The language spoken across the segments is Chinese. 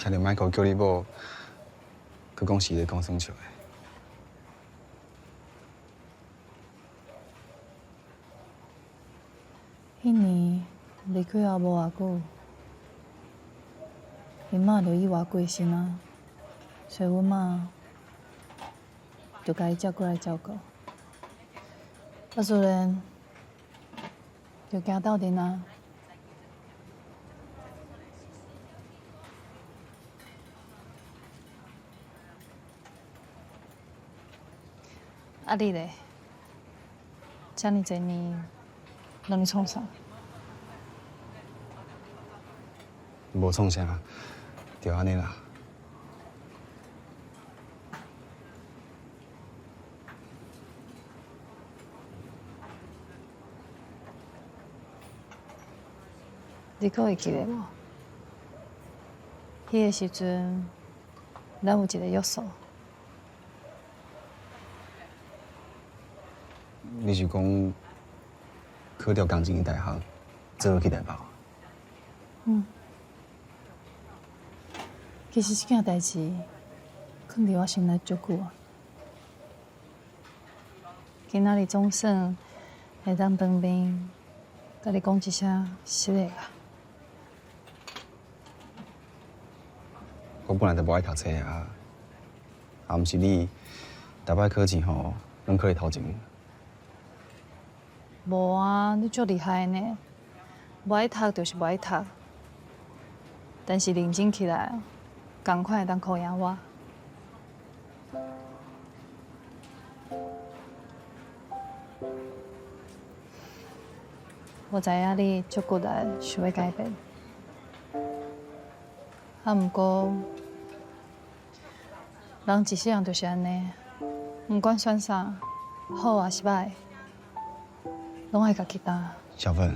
听到 Michael 叫你某，佮讲是咧讲生笑的。迄年离开后无偌久，因妈就意外过身啊，所以阮妈就甲伊接过来照顾。啊，自然就行斗阵啊。啊，你咧？遮尔侪年，拢咧创啥？无创啥，就安尼啦。你阁会记得无？迄个时阵，咱有一个约束。你是讲考到钢琴大学，做伙去台北？嗯。其实这件代志，藏伫我心内足久啊。今仔日总算会当当面，甲你讲一声谢谢啊。我本来就无爱读册啊，啊，毋是你，台北考试吼，拢考伫头前。无啊，你足厉害呢！无爱读就是无爱读，但是认真起来，同款会当考赢我。我知影你足骨力想要改变，啊，毋过人一世人就是安尼，毋管选啥，好还是歹，拢爱家己担。小芬，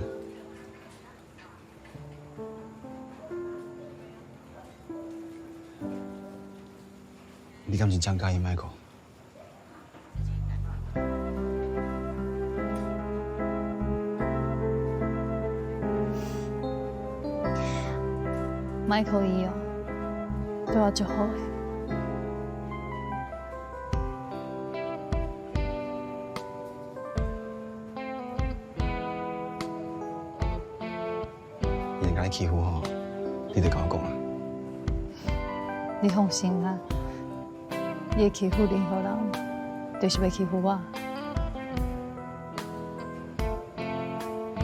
你敢是真介意 Michael？ Michael 伊哦，对我足好诶。伊若甲你欺负吼，你得甲我讲啊。你放心啦，你会欺负任何人，就是要欺负我。